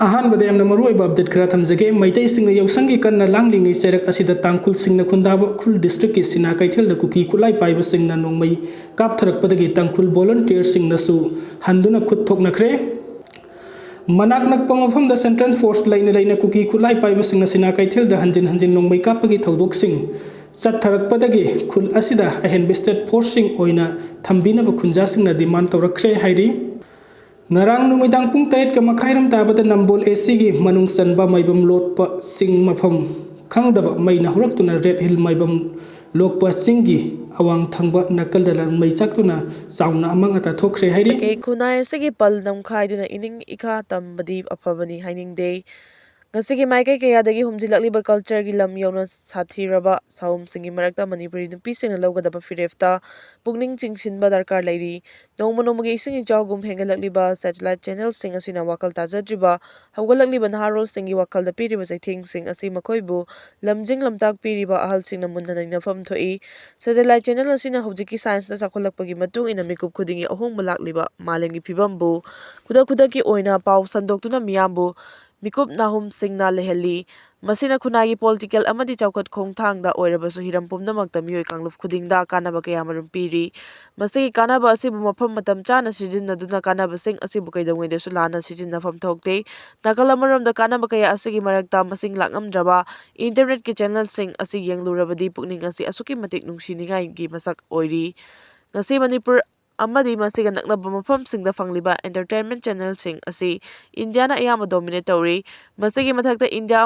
ꯑꯍꯥꯟꯕꯗ ꯌꯥꯝꯅ ꯃꯔꯨꯑꯣꯏꯕ ꯑꯞꯗꯦꯠ ꯈꯔ ꯊꯝꯖꯒꯦ ꯃꯩꯇꯩꯁꯤꯡꯅ ꯌꯥꯎꯁꯪꯒꯤ ꯀꯟꯅ ꯂꯥꯡꯂꯤꯉꯩ ꯆꯩꯔꯛ ꯑꯁꯤꯗ ꯇꯥꯡꯈꯨꯜꯁꯤꯡꯅ ꯈꯨꯟꯗꯥꯕ ꯎꯈ꯭ꯔꯨꯜ ꯗꯤꯁꯇ꯭ꯔꯤꯛꯀꯤ ꯁꯤꯅꯥꯀꯩꯊꯦꯜꯗ ꯀꯨꯀꯤ ꯈꯨꯠꯂꯥꯏ ꯄꯥꯏꯕꯁꯤꯡꯅ ꯅꯣꯡꯃꯩ ꯀꯥꯞꯊꯔꯛꯄꯗꯒꯤ ꯇꯥꯡꯈꯨꯜ ꯚꯣꯂꯨꯟꯇꯤꯌꯔꯁꯤꯡꯅꯁꯨ ꯍꯟꯗꯨꯅ ꯈꯨꯠ ꯊꯣꯛꯅꯈ꯭ꯔꯦ ꯃꯅꯥꯛ ꯅꯛꯄ ꯃꯐꯝꯗ ꯁꯦꯟꯇ꯭ꯔꯦꯜ ꯐꯣꯔꯁ ꯂꯩꯅ ꯀꯨꯀꯤ ꯈꯨꯠꯂꯥꯏ ꯄꯥꯏꯕꯁꯤꯡꯅ ꯁꯤꯅꯥꯀꯩꯊꯦꯜꯗ ꯍꯟꯖꯤꯟ ꯍꯟꯖꯤꯟ ꯅꯣꯡꯃꯩ ꯀꯥꯞꯄꯒꯤ ꯊꯧꯗꯣꯛꯁꯤꯡ ꯆꯠꯊꯔꯛꯄꯗꯒꯤ ꯈꯨꯜ ꯑꯁꯤꯗ ꯑꯍꯦꯟꯕ ꯁ꯭ꯇꯦꯠ ꯐꯣꯔꯁꯁꯤꯡ ꯑꯣꯏꯅ ꯊꯝꯕꯤꯅꯕ ꯈꯨꯟꯖꯥꯁꯤꯡꯅ ꯗꯤꯃꯥꯟ ꯇꯧꯔꯛꯈ꯭रे ꯍꯥꯏꯔꯤ Ngarang numidang pung tarit ka makhairam tabada nambol esigi manung sanba maibam lotpa sing mafam khangdaba mai nahurak red hill maibam lokpa singi awang thangba nakal dalan mai chaktuna sauna amang ata thokre hairi ke kunai sigi pal nam khaiduna ining ikha tambadi afabani haining day ngasigi maikai kaya dagi humjilakliba culture gi lam yona sathiraba saum singi marakta manipuri nupi singna lawgadaba firefta pungning chingsinba darkar lairi nongmanomogi singi jawgum hengalakliba satellite channel sing asina wakal tajadriba hawgalakliba naharol singi wakal da piriba jaithing sing asi makoibu lamjing lamtak piriba ahal singna munna nafam thoi satellite channel asina hawjiki science na sakholakpagi matung ina mikup khudingi ahong balakliba malengi phibambu khudaki oina pau sandoktuna miyambu Mikup nahum singna leheli masina khunagi political amadi chawkat khongthangda oirabasu hiram pumnamakta miyoi kangluf khudingda kanaba kaya marum piri masigi kanaba asibu mafam matam chana sijinaduna kanaba sing asibu kaidongwede sulana sijinafam thokte nakalamaramda kanaba kaya asigi marakta masing lakngamdraba internet ki channel sing asi yenglurabadi pukning asi asuki matik nungsiningai gi masak oiri ngasi manipur amadi masiga naknaba mafamsingda fangliba entertainment channel sing asi Indiana ayama dominate tawri masigi mathakta India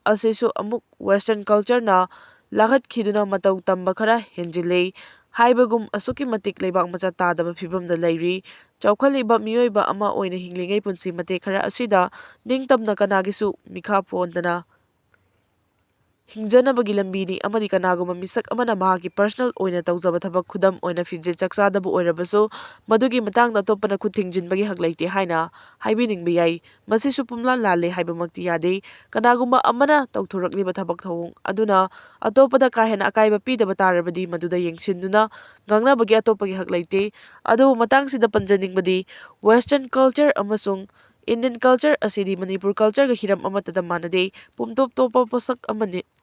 asisu amuk western culture na lakhat khiduna matau tamba khara henjilei haibagum asuki matik leibak macha tadaba phibamda lairi chawkhaliba miyoiba ama oina hinglingai punsi mate khara asida ningtamna kanagisu mikha pondana hinjanabagi lambini amadi kanaguma misak amana mahaki personal oina tawjaba thabak khudam oina fije chakchadabu oirabasu madugi matangda topana khuthingjinbagi hak leite haina haibiningba yai masisu pumla lale haibamakti yade kanaguma amana tawthorakliba thabak thawung aduna atopada kahena akaiba pidaba tarabadi maduda yengsinduna gangnabagi atopagi hak leite adu matangsida panjaningbadi western culture amasung Indian culture asidi Manipur culture ga hiram amatada manade pumtop topa posak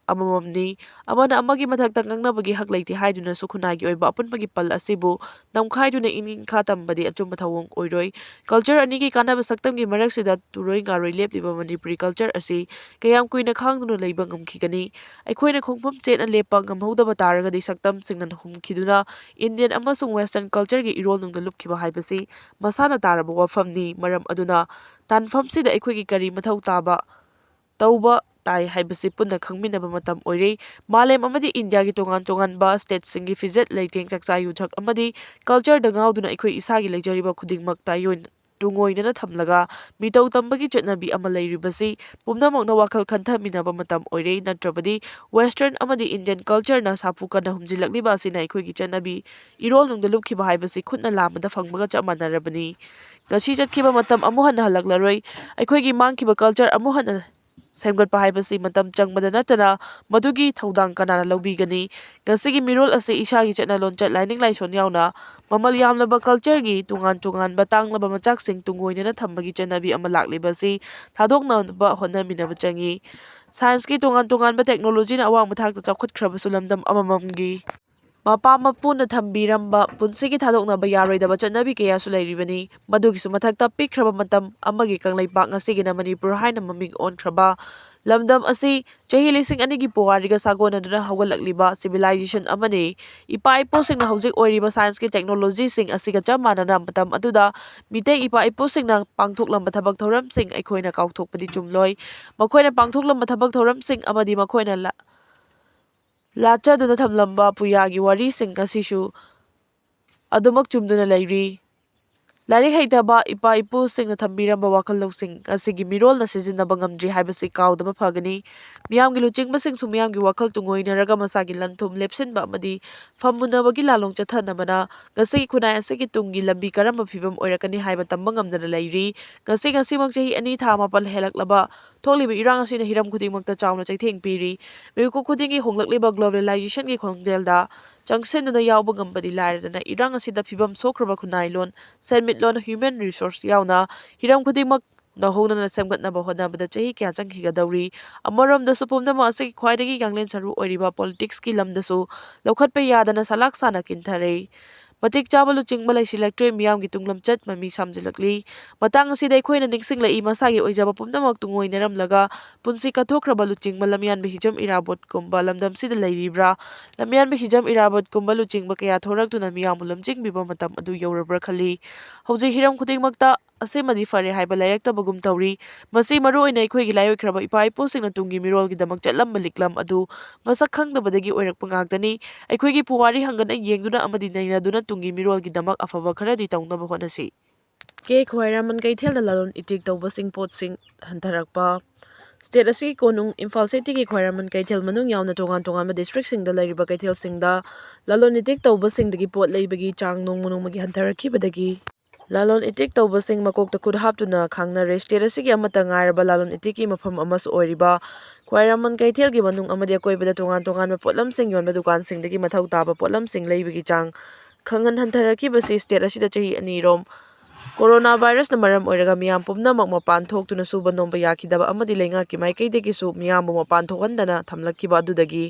amamamni amana amagi mathakta ngangnabagi hak leite haiduna sukhunagi oiba apunpagi pal asibu namkhaiduna ining khatambadi achumba thawong oiroi culture ani gi kanaba saktamgi maraksida turoi ngaroi lepliba Manipuri culture asi kayam kuina khangduna leiba ngamkhigani aikoina khongpham chena lepa ngamhodaba taragadi saktam singnan humkhiduna Indian amasung western culture gi irol nungda lupkhiba haibasi masana taraba wafamni maram aduna tanfamsida aikoigi kari mathau taba tauba tai haibasi punna khangminaba matam oire malem amadi India gi tongan ba state singi fizet leiteng chakcha yuthak amadi culture da ngauduna aikoi isagi leijariba khudingmak tayon tungoina thamlaga mitau tambagi chetnabi ama leiribasi pumnamakna wakal khanthaminaba matam oire natrabadi western amadi Indian culture na sapu kana humjilakliba asina aikoi gi chetnabi irol nungda lupkhiba haibasi khutna lamada phangbaga chamanarabani ngasi chatkiba matam amuhan halaklaroi aikoi gi mangkiba culture amuhan semgatpa haibasi matam changbada natana madugi thodang kanana lobigani ngasigi mirol ase isagi chetna lonchat lining laison yauna mamal yamlaba culture gi tungan batanglaba machak sing tungoina thambagi chenabi ama laklibasi thadokna ba honnaminaba changi science ki tungan ba technology na awang mathak chawkhut khrabasu lamdam amamamgi mapa mapuna thambiramba punsigi thadoknaba yaroidaba chatnabi kayasu lairibani madugisu mathakta pikhraba matam amagi kanglaipak ngasigina Manipur haina maming onkraba lamdam asi chahi lising anigi puwariga sagonaduna hawgalakliba civilization amani ipa iposingna hawjik oiriba science ki technology sing asiga chamanana matam aduda mitei ipa iposingna pangthoklamba thabak thoram sing aikoina kauthokpadi chumloi makoina pangthoklamba thabak thoram sing amadi makoina Lachaduna thamlamba puyagi wari sing asisu adumak chumduna lairi Larik haitaba ipa ipu singna thambiramba wakal lawsing asigi mirol na sizinaba ngamdri haibasi kaudaba phagani miyamgi luchingba singsu miyamgi wakal tungoinaraga masagi lanthum lepsinba amadi fammunabagi lalong chathanabana ngasigi khunai asigi tungi lambi karamba phibam oirakani haiba tamba ngamdana lairi ngasi chahi ani tha mapal helaklaba thokliba irang asina hiram khudingmakta chawna chaitheng piri meku khudingi honglakliba globalization gi khongjelda changsenuna yawba ngambadi lairadana irang asida phibam sokraba khunai lon senmit lon human resource yauna hiram khudingmak ꯅꯧꯍꯧꯅꯅ ꯁꯦꯝꯒꯠꯅꯕ ꯍꯣꯠꯅꯕꯗ ꯆꯍꯤ ꯀꯌꯥ ꯆꯪꯈꯤꯒꯗꯧꯔꯤ ꯑꯃꯔꯣꯝꯗꯁꯨ ꯄꯨꯝꯅꯃꯛ ꯑꯁꯤꯒꯤ ꯈ꯭ꯋꯥꯏꯗꯒꯤ ꯌꯥꯡꯂꯦꯟ ꯁꯔꯨ ꯑꯣꯏꯔꯤꯕ ꯄꯣꯂꯤꯇꯤꯛꯁꯀꯤ ꯂꯝꯗꯁꯨ ꯂꯧꯈꯠꯄ ꯌꯥꯗꯅ ꯁꯂꯥꯛ ꯁꯥꯅ ꯀꯤꯟꯊꯔꯦ ꯃꯇꯤꯛ ꯆꯥꯕ ꯂꯨꯆꯤꯡꯕ ꯂꯩꯁꯤꯜꯂꯛꯇ꯭ꯔꯦ ꯃꯤꯌꯥꯝꯒꯤ ꯇꯨꯡꯂꯝꯆꯠ ꯃꯃꯤ ꯁꯥꯝꯖꯤꯜꯂꯛꯂꯤ ꯃꯇꯥꯡ ꯑꯁꯤꯗ ꯑꯩꯈꯣꯏꯅ ꯅꯤꯡꯁꯤꯡꯂꯛꯏ ꯃꯁꯥꯒꯤ ꯑꯣꯏꯖꯕ ꯄꯨꯝꯅꯃꯛ ꯇꯨꯡꯑꯣꯏꯅꯔꯝꯂꯒ ꯄꯨꯟꯁꯤ ꯀꯠꯊꯣꯛꯈ꯭ꯔꯕ ꯂꯨꯆꯤꯡꯕ ꯂꯝꯌꯥꯟꯕ ꯍꯤꯖꯝ ꯏꯔꯥꯕꯣꯠꯀꯨꯝꯕ ꯂꯝꯗꯝꯁꯤꯗ ꯂꯩꯔꯤꯕ꯭ꯔꯥ ꯂꯝꯌꯥꯟꯕ ꯍꯤꯖꯝ ꯏꯔꯥꯕꯣꯠꯀꯨꯝꯕ ꯂꯨꯆꯤꯡꯕ ꯀꯌꯥ ꯊꯣꯔꯛꯇꯨꯅ ꯃꯤꯌꯥꯝꯕꯨ ꯂꯝꯖꯤꯡꯕꯤꯕ ꯃꯇꯝ ꯑꯗꯨ ꯌꯧꯔꯕ꯭ꯔꯥ ꯈꯜꯂꯤ ꯍꯧꯖꯤꯛ ꯍꯤꯔꯝ ꯈꯨꯗꯤꯡꯃꯛꯇ ꯑꯁꯤꯃꯗꯤ ꯐꯔꯦ ꯍꯥꯏꯕ ꯂꯩꯔꯛꯇꯕꯒꯨꯝ ꯇꯧꯔꯤ ꯃꯁꯤ ꯃꯔꯨꯑꯣꯏꯅ ꯑꯩꯈꯣꯏꯒꯤ ꯂꯥꯏꯑꯣꯏꯈ꯭ꯔꯕ ꯏꯄꯥ ꯏꯄꯨꯁꯤꯡꯅ ꯇꯨꯡꯒꯤ ꯃꯤꯔꯣꯜꯒꯤꯗꯃꯛ ꯆꯠꯂꯝꯕ ꯂꯤꯛꯂꯝ ꯑꯗꯨ ꯃꯁꯛ ꯈꯪꯗꯕꯗꯒꯤ ꯑꯣꯏꯔꯛꯄ ꯉꯥꯛꯇꯅꯤ ꯑꯩꯈꯣꯏꯒꯤ ꯄꯨꯋꯥꯔꯤ ꯍꯪꯒꯠꯅ ꯌꯦꯡꯗꯨꯅ ꯑꯃꯗꯤ ꯅꯩꯅꯗꯨꯅ ꯇꯨꯡꯒꯤ ꯃꯤꯔꯣꯜꯒꯤꯗꯃꯛ ꯑꯐꯕ ꯈꯔꯗꯤ ꯇꯧꯅꯕ ꯍꯣꯠꯅꯁꯤ ꯈ꯭ꯋꯥꯏꯔꯥꯝꯕꯟ ꯀꯩꯊꯦꯜꯗ ꯂꯂꯣꯟ ꯏꯇꯤꯛ ꯇꯧꯕꯁꯤꯡ ꯄꯣꯠꯁꯤꯡ ꯍꯟꯊꯔꯛꯄ ꯁ꯭ꯇꯦꯠ ꯑꯁꯤꯒꯤ ꯀꯣꯅꯨꯡ ꯏꯝꯐꯥꯜ ꯁꯤꯇꯤꯒꯤ ꯈ꯭ꯋꯥꯏꯔꯥꯝꯕꯟ ꯀꯩꯊꯦꯜ ꯃꯅꯨꯡ ꯌꯥꯎꯅ ꯇꯣꯉꯥꯟ ꯇꯣꯉꯥꯟꯕ ꯗꯤꯁꯇ꯭ꯔꯤꯛꯁꯤꯡꯗ ꯂꯩꯔꯤꯕ ꯀꯩꯊꯦꯜꯁꯤꯡꯗ ꯂꯂꯣꯟ ꯏꯇꯤꯛ ꯇꯧꯕꯁꯤꯡꯗꯒꯤ ꯄꯣꯠ ꯂꯩꯕꯒꯤ ꯆꯥꯡ ꯅꯣꯡꯃ ꯅꯣꯡꯃꯒꯤ ꯍꯟꯊꯔꯛꯈꯤꯕꯗꯒꯤ ꯂꯂꯣꯟ ꯏꯇꯤꯛ ꯇꯧꯕꯁꯤꯡ ꯃꯀꯣꯛꯇ ꯈꯨꯠ ꯍꯥꯞꯇꯨꯅ ꯈꯥꯡꯅꯔꯦ ꯁ꯭ꯇꯦꯠ ꯑꯁꯤꯒꯤ ꯑꯃꯠꯇ ꯉꯥꯏꯔꯕ ꯂꯂꯣꯟ ꯏꯇꯤꯛꯀꯤ ꯃꯐꯝ ꯑꯃꯁꯨ ꯑꯣꯏꯔꯤꯕ ꯈ꯭ꯋꯥꯏꯔꯥꯝꯕꯟ ꯀꯩꯊꯦꯜꯒꯤ ꯃꯅꯨꯡ ꯑꯃꯗꯤ ꯑꯀꯣꯏꯕꯗ ꯇꯣꯉꯥꯟ ꯇꯣꯉꯥꯟꯕ ꯄꯣꯠꯂꯝꯁꯤꯡ ꯌꯣꯟꯕ ꯗꯨꯀꯥꯟꯁꯤꯡꯗꯒꯤ ꯃꯊꯧ తాꯕ ꯄꯣꯠꯂꯝꯁꯤꯡ ꯂꯩꯕꯒꯤ ꯆꯥꯡ ꯈꯪꯍꯟ ꯍꯟꯊꯔꯛꯈꯤꯕꯁꯤ ꯁ꯭ꯇꯦꯠ ꯑꯁꯤꯗ ꯆꯍꯤ ꯑꯅꯤꯔꯣꯝ ꯀꯣꯔꯣꯅꯥ ꯚꯥꯏꯔꯁꯅ ꯃꯔꯝ ꯑꯣꯏꯔꯒ ꯃꯤꯌꯥꯝ ꯄꯨꯝꯅꯃꯛ ꯃꯄꯥꯟ ꯊꯣꯛꯇꯨꯅ ꯁꯨꯕ ꯅꯣꯝꯕ ꯌꯥꯈꯤꯗꯕ ꯑꯃꯗꯤ ꯂꯩꯉꯥꯛꯀꯤ ꯃꯥꯏꯀꯩꯗꯒꯤꯁꯨ ꯃꯤꯌꯥꯝꯕꯨ ꯃꯄꯥꯟ ꯊꯣꯛꯍꯟꯗꯅ ꯊꯝꯂꯛꯈꯤꯕ ꯑꯗꯨꯗꯒꯤ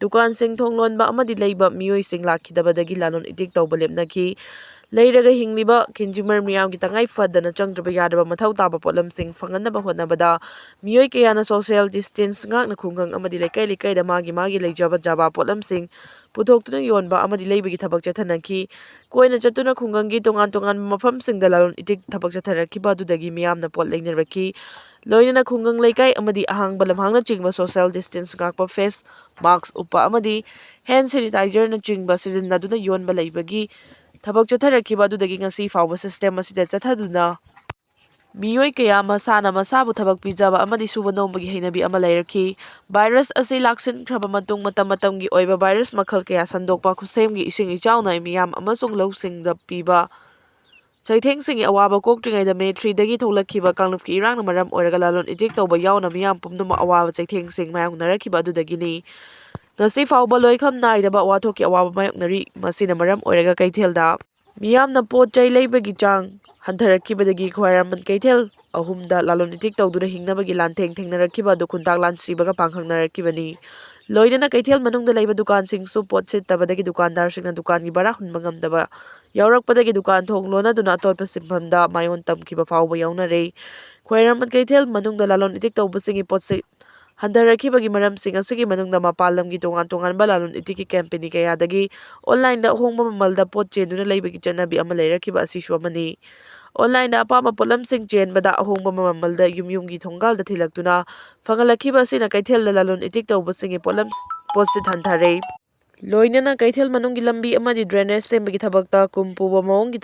ꯗꯨꯀꯥꯟꯁꯤꯡ ꯊꯣꯡ ꯂꯣꯟꯕ ꯑꯃꯗꯤ ꯂꯩꯕ ꯃꯤꯑꯣꯏꯁꯤꯡ ꯂꯥꯛꯈꯤꯗꯕꯗꯒꯤ ꯂꯂꯣꯟ ꯏꯇꯤꯛ ꯇꯧꯕ ꯂꯦꯞꯅꯈꯤ ꯂꯩꯔꯒ ꯍꯤꯡꯂꯤꯕ ꯀꯟꯖꯨꯃꯔ ꯃꯤꯌꯥꯝꯒꯤ ꯇꯉꯥꯏ ꯐꯗꯅ ꯆꯪꯗ꯭ꯔꯕ ꯌꯥꯗꯕ ꯃꯊꯧ ꯇꯥꯕ ꯄꯣꯠꯂꯝꯁꯤꯡ ꯐꯪꯍꯟꯅꯕ ꯍꯣꯠꯅꯕꯗ ꯃꯤꯑꯣꯏ ꯀꯌꯥꯅ ꯁꯣꯁꯤꯌꯦꯜ ꯗꯤꯁꯇꯦꯟꯁ ꯉꯥꯛꯅ ꯈꯨꯡꯒꯪ ꯑꯃꯗꯤ ꯂꯩꯀꯥꯏ ꯂꯩꯀꯥꯏꯗ ꯃꯥꯒꯤ ꯂꯩꯖꯕ ꯖꯥꯕ ꯄꯣꯠꯂꯝꯁꯤꯡ ꯄꯨꯊꯣꯛꯇꯨꯅ ꯌꯣꯟꯕ ꯑꯃꯗꯤ ꯂꯩꯕꯒꯤ ꯊꯕꯛ ꯆꯠꯊꯅꯈꯤ ꯀꯣꯏꯅ ꯆꯠꯇꯨꯅ ꯈꯨꯡꯒꯪꯒꯤ ꯇꯣꯉꯥꯟ ꯇꯣꯉꯥꯟꯕ ꯃꯐꯝꯁꯤꯡꯗ ꯂꯂꯣꯟ ꯏꯇꯤꯛ ꯊꯕꯛ ꯆꯠꯊꯔꯛꯈꯤꯕ ꯑꯗꯨꯗꯒꯤ ꯃꯤꯌꯥꯝꯅ ꯄꯣꯠ ꯂꯩꯅꯔꯛꯈꯤ ꯂꯣꯏꯅꯅ ꯈꯨꯡꯒꯪ ꯂꯩꯀꯥꯏ ꯑꯃꯗꯤ ꯑꯍꯥꯡꯕ ꯂꯝꯍꯥꯡꯅꯆꯤꯡꯕ ꯁꯣꯁꯤꯌꯦꯜ ꯗꯤꯁꯇꯦꯟꯁ ꯉꯥꯛꯄ ꯐꯦꯁ ꯃꯥꯛꯁ ꯎꯞꯄ ꯑꯃꯗꯤ ꯍꯦꯟ ꯁꯦꯅꯤꯇꯥꯏꯖꯔꯅꯆꯤꯡꯕ ꯁꯤꯖꯤꯟꯅꯗꯨꯅ ꯌꯣꯟꯕ ꯂꯩꯕꯒꯤ ꯊꯕꯛ ꯆꯠꯊꯔꯛꯈꯤꯕ ꯑꯗꯨꯗꯒꯤ ꯉꯁꯤ ꯐꯥꯎꯕ ꯁꯤꯁꯇꯦꯝ ꯑꯁꯤꯗ ꯆꯠꯊꯗꯨꯅ ꯃꯤꯑꯣꯏ ꯀꯌꯥ ꯃꯁꯥꯅ ꯃꯁꯥꯕꯨ ꯊꯕꯛ ꯄꯤꯖꯕ ꯑꯃꯗꯤ ꯁꯨꯕ ꯅꯣꯝꯕꯒꯤ ꯍꯩꯅꯕꯤ ꯑꯃ ꯂꯩꯔꯛꯈꯤ ꯚꯥꯏꯔꯁ ꯑꯁꯤ ꯂꯥꯛꯁꯤꯟꯈ꯭ꯔꯕ ꯃꯇꯨꯡ ꯃꯇꯝ ꯃꯇꯝꯒꯤ ꯑꯣꯏꯕ ꯚꯥꯏꯔꯁ ꯃꯈꯜ ꯀꯌꯥ ꯁꯟꯗꯣꯛꯄ ꯈꯨꯠꯁꯦꯝꯒꯤ ꯏꯁꯤꯡ ꯏꯆꯥꯎꯅ ꯃꯤꯌꯥꯝ ꯑꯃꯁꯨꯡ ꯂꯧꯁꯤꯡꯗ ꯄꯤꯕ ꯆꯩꯊꯦꯡꯁꯤꯡꯒꯤ ꯑꯋꯥꯕ ꯀꯣꯛꯇ꯭ꯔꯤꯉꯩꯗ ꯃꯦ 3ꯗꯒꯤ ꯊꯣꯛꯂꯛꯈꯤꯕ ꯀꯥꯡꯂꯨꯞꯀꯤ ꯏꯔꯥꯡꯅ ꯃꯔꯝ ꯑꯣꯏꯔꯒ ꯂꯂꯣꯟ ꯏꯇꯤꯛ ꯇꯧꯕ ꯌꯥꯎꯅ ꯃꯤꯌꯥꯝ ꯄꯨꯝꯅꯃꯛ ꯑꯋꯥꯕ ꯆꯩꯊꯦꯡꯁꯤꯡ ꯃꯥꯌꯣꯛꯅꯔꯛꯈꯤꯕ ꯑꯗꯨꯗꯒꯤꯅꯤ ꯉꯁꯤ ꯐꯥꯎꯕ ꯂꯣꯏꯈꯝ ꯅꯥꯏꯗꯕ ꯋꯥꯊꯣꯛꯀꯤ ꯑꯋꯥꯕ ꯃꯥꯌꯣꯛꯅꯔꯤ ꯃꯁꯤꯅ ꯃꯔꯝ ꯑꯣꯏꯔꯒ ꯀꯩꯊꯦꯜꯗ ꯃꯤꯌꯥꯝꯅ ꯄꯣꯠ ꯆꯩ ꯂꯩꯕꯒꯤ ꯆꯥꯡ ꯍꯟꯊꯔꯛꯈꯤꯕꯗꯒꯤ ꯈ꯭ꯋꯥꯏꯔꯥꯝꯕꯟ ꯀꯩꯊꯦꯜ ꯑꯍꯨꯝꯗ ꯂꯂꯣꯟ ꯏꯇꯤꯛ ꯇꯧꯗꯨꯅ ꯍꯤꯡꯅꯕꯒꯤ ꯂꯥꯟꯊꯦꯡ ꯊꯦꯡꯅꯔꯛꯈꯤꯕ ꯑꯗꯨ ꯈꯨꯟꯇꯥꯛ ꯂꯥꯟꯁꯤꯕꯒ ꯄꯥꯡꯈꯪꯅꯔꯛꯈꯤꯕꯅꯤ ꯂꯣꯏꯅꯅ ꯀꯩꯊꯦꯜ ꯃꯅꯨꯡꯗ ꯂꯩꯕ ꯗꯨꯀꯥꯟꯁꯤꯡꯁꯨ ꯄꯣꯠ ꯁꯤꯠꯇꯕꯗꯒꯤ ꯗꯨꯀꯥꯟꯗꯥꯔꯁꯤꯡꯅ ꯗꯨꯀꯥꯟꯒꯤ ꯚꯔꯥ ꯍꯨꯟꯕ ꯉꯝꯗꯕ ꯌꯥꯎꯔꯛꯄꯗꯒꯤ ꯗꯨꯀꯥꯟ ꯊꯣꯡ ꯂꯣꯟꯅꯗꯨꯅ ꯑꯇꯣꯞꯄ ꯁꯤꯟꯐꯝꯗ ꯃꯥꯏꯑꯣꯟ ꯇꯝꯈꯤꯕ ꯐꯥꯎꯕ ꯌꯥꯎꯅꯔꯦ ꯈ꯭ꯋꯥꯏꯔꯥꯝꯕꯟ ꯀꯩꯊꯦꯜ ꯃꯅꯨꯡꯗ ꯂꯂꯣꯟ ꯏꯇꯤꯛ ꯇꯧꯕꯁꯤꯡꯒꯤ ꯄꯣꯠꯁꯤꯠ ꯍꯟꯊꯔꯛꯈꯤꯕꯒꯤ ꯃꯔꯝꯁꯤꯡ ꯑꯁꯤꯒꯤ ꯃꯅꯨꯡꯗ ꯃꯄꯥꯟ ꯂꯝꯒꯤ ꯇꯣꯉꯥꯟ ꯇꯣꯉꯥꯟꯕ ꯂꯂꯣꯟ ꯏꯇꯤꯛꯀꯤ ꯀꯝꯄꯦꯅꯤ ꯀꯌꯥꯗꯒꯤ ꯑꯣꯟꯂꯥꯏꯟꯗ ꯑꯍꯣꯡꯕ ꯃꯃꯜꯗ ꯄꯣꯠ ꯆꯦꯟꯗꯨꯅ ꯂꯩꯕꯒꯤ ꯆꯠꯅꯕꯤ ꯑꯃ ꯂꯩꯔꯛꯈꯤꯕ ꯑꯁꯤꯁꯨ ꯑꯃꯅꯤ ꯑꯣꯟꯂꯥꯏꯟꯗ ꯑꯄꯥꯝꯕ ꯄꯣꯠꯂꯝꯁꯤꯡ ꯆꯦꯟꯕꯗ ꯑꯍꯣꯡꯕ ꯃꯃꯜꯗ ꯌꯨꯝꯒꯤ ꯊꯣꯡꯒꯥꯜꯗ ꯊꯤꯜꯂꯛꯇꯨꯅ ꯐꯪꯍꯜꯂꯛꯈꯤꯕ ꯑꯁꯤꯅ ꯀꯩꯊꯦꯜꯗ ꯂꯂꯣꯟ ꯏꯇꯤꯛ ꯇꯧꯕꯁꯤꯡꯒꯤ ꯄꯣꯠꯁꯤꯠ ꯍꯟꯊꯔꯦ ꯂꯣꯏꯅꯅ ꯀꯩꯊꯦꯜ ꯃꯅꯨꯡꯒꯤ ꯂꯝꯕꯤ ꯑꯃꯗꯤ ꯗ꯭ꯔꯦꯅꯦꯖ ꯁꯦꯝꯕꯒꯤ ꯊꯕꯛꯇ ꯀꯨꯝ ꯄꯨꯕ ꯃꯑꯣꯡꯒꯤ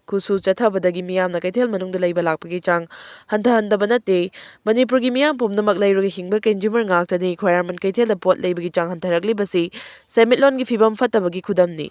ꯈꯨꯠꯁꯨ ꯆꯠꯊꯕꯗꯒꯤ ꯃꯤꯌꯥꯝꯅ ꯀꯩꯊꯦꯜ ꯃꯅꯨꯡꯗ ꯂꯩꯕ ꯂꯥꯛꯄꯒꯤ ꯆꯥꯡ ꯍꯟꯊꯍꯟꯗꯕ ꯅꯠꯇꯦ ꯃꯅꯤꯄꯨꯔꯒꯤ ꯃꯤꯌꯥꯝ ꯄꯨꯝꯅꯃꯛ ꯂꯩꯔꯒ ꯍꯤꯡꯕ ꯀꯟꯖꯨꯃꯔ ꯉꯥꯛꯇꯅꯤ ꯈ꯭ꯋꯥꯏꯔꯥꯝꯕꯟ ꯀꯩꯊꯦꯜꯗ ꯄꯣꯠ ꯂꯩꯕꯒꯤ ꯆꯥꯡ ꯍꯟꯊꯔꯛꯂꯤꯕꯁꯤ ꯁꯦꯟꯃꯤꯠꯂꯣꯟꯒꯤ ꯐꯤꯚꯝ ꯐꯠꯇꯕꯒꯤ ꯈꯨꯗꯝꯅꯤ